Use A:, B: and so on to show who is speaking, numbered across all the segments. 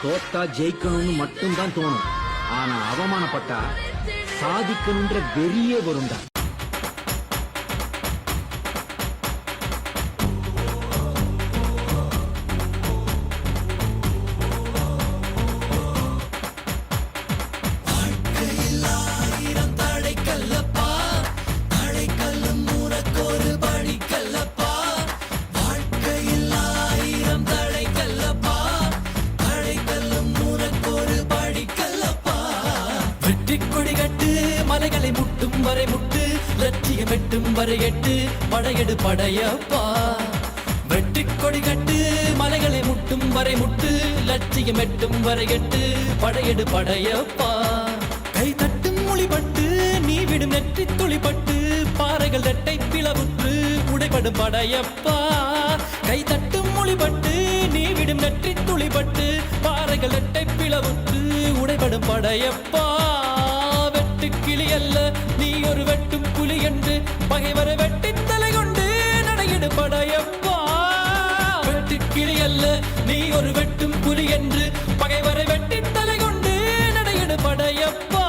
A: தோத்தா ஜெயிக்கணும்னு மட்டும்தான் தோணும். ஆனா அவமானப்பட்டா சாதிக்கணும்ன்ற வெறியே வரும்டா.
B: மலைகளை முட்டும் வரை முட்டு, லட்சியம் வெட்டும் வரை எட்டு, படையெடு படையப்பா. வெற்றி கொடி கட்டு, மலைகளை முட்டும் வரை முட்டு, லட்சியம் வெட்டும் வரை எட்டு, படையெடு படையப்பா. கை தட்டும் மொழிபட்டு, நீ விடும் நெற்றி துளிப்பட்டு, பாறைகள் ரெட்டை பிளவுற்று உடைபடும் படையப்பா. கை தட்டும் மொழிபட்டு, நீ விடும் நெற்றி துளிப்பட்டு, பாறைகள் ரெட்டை பிளவுற்று உடைபடும் படையப்பா. கிளி அல்ல நீ ஒரு வெட்டும் புலி என்று பகைவரை வெட்டி தலை கொண்டு நடையிடு படையப்பா. வெட்டு கிளி அல்ல நீ ஒரு வெட்டும் புலி என்று பகைவரை வெட்டி தலை கொண்டு நடையிடு படையப்பா.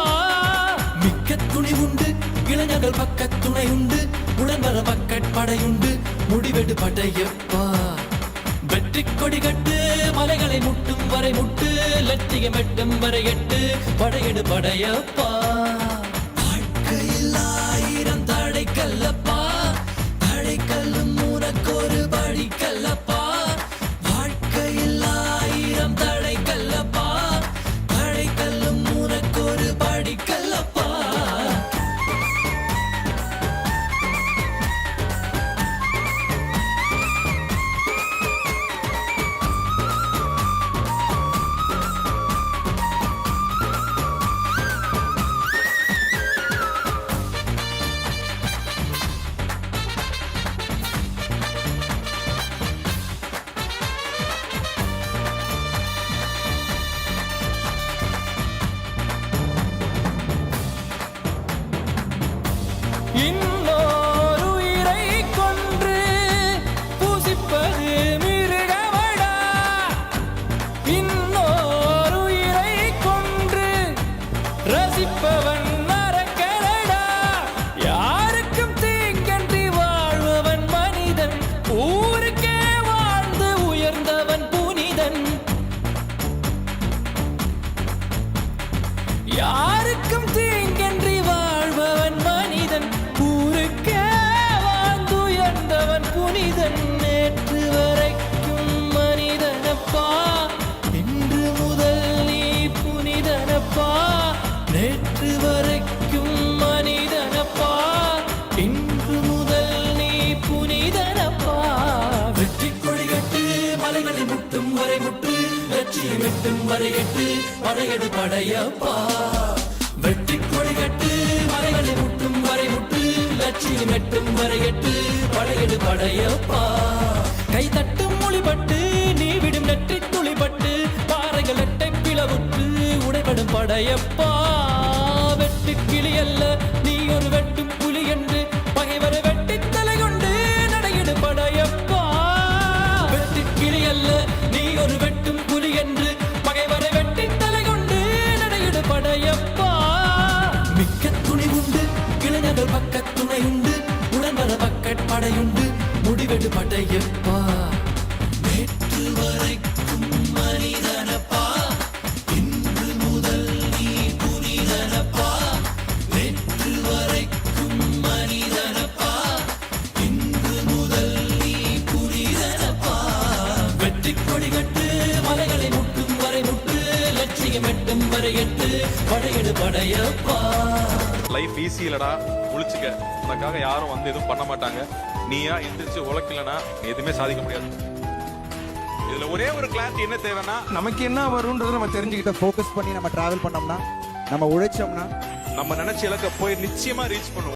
B: மிக்க துணி உண்டு இளைஞர்கள் பக்க துணை உண்டு, உடன் வர பக்கட் படையுண்டு முடிவெடு படையப்பா. வெற்றி கொடி கட்டு, மலைகளை முட்டும் வரை முட்டு, லட்சியம் வெட்டும் வரை எட்டு, படையெடு படையப்பா. கல்லப்பா தடைக்கல்லும் உனக்கொரு படி கல்லப்பா. வாழ்க்கையில் 1000 தடை கல்லப்பா, தடைக்கல்லும் உனக்கொரு படி கல்லப்பா. இன்னொரு உயிரை கொன்று பூசிப்பது மிருகமடா. இன்னொரு உயிரை கொன்று ரசிப்பவன் நரக்கரடா. யாருக்கும் தீங்கன்றி வாழ்பவன் மனிதன், ஊருக்கே வாழ்ந்து உயர்ந்தவன் புனிதன். யாருக்கும் தீங்கன்றி வாழ்பவன் மனிதன், ஊருக்கே வாழ்ந்து உயர்ந்தவன் புனிதன். நேற்று வரைக்கும் மனிதனப்பா, இன்று முதல் நீ புனிதனப்பா. நேற்று வரைக்கும் மனிதனப்பா, இன்று முதல் நீ புனிதனப்பா. வெற்றி கொடி கட்டு, மலைகளை முட்டும் வரை முட்டு, லட்சியம் வெட்டும் வரை எட்டு, படையெடு படையப்பா. வெற்றி கொடி கட்டு, மலைகளை முட்டும் வரை முட்டு, லட்சியம் வெட்டும் வரை எட்டு, படையெடு படையப்பா. கை தட்டும் மொழிபட்டு, நீ விடும் நெற்றி துளிப்பட்டு, பாறைகள் எட்டை பிளவுற்று உடைபடும் படையப்பா. வெட்டு கிளி அல்ல நீ ஒரு வெட்டும் புலி என்று பகைவரை வெட்டி தலை கொண்டு நடையிடு படையப்பா. வெட்டு கிளி அல்ல நீ ஒரு வெட்டும் புலி என்று பகைவரை வெட்டி தலை கொண்டு நடையிடு படையப்பா. மிக்க துணி உண்டு இளைஞர்கள் பக்க துணை உண்டு, உடன் வர பக்கட் படையுண்டு முடிவெடு படையப்பா. நேற்று வரைக்கும் மனிதனப்பா, இன்று முதல் நீ புனிதனப்பா. நேற்று வரைக்கும் மனிதனப்பா, இன்று முதல் நீ புனிதனப்பா. வெற்றி கொடி கட்டு, மலைகளை முட்டும் வரை முட்டு, லட்சியம் வெட்டும் வரை எட்டு, படையெடு படையப்பா.
C: லைஃப் ஈஸி இல்லடா, முழிச்சுக்க. உனக்காக யாரும் வந்து எதுவும் பண்ண மாட்டாங்க. நீயா எந்திரிச்சு உழைக்கலனா எதுவுமே சாதிக்க முடியாது. இதுல ஒரே ஒரு கிளாரிட்டி என்ன தேவைன்னா,
D: நமக்கு என்ன வரும்ன்றதை நம்ம தெரிஞ்சுக்கிட்ட ஃபோக்கஸ் பண்ணி நம்ம டிராவல் பண்ணோம்னா, நம்ம உழைச்சோம்னா,
C: நம்ம நினைச்ச இலக்க போய் நிச்சயமா ரீச் பண்ணுவோம்.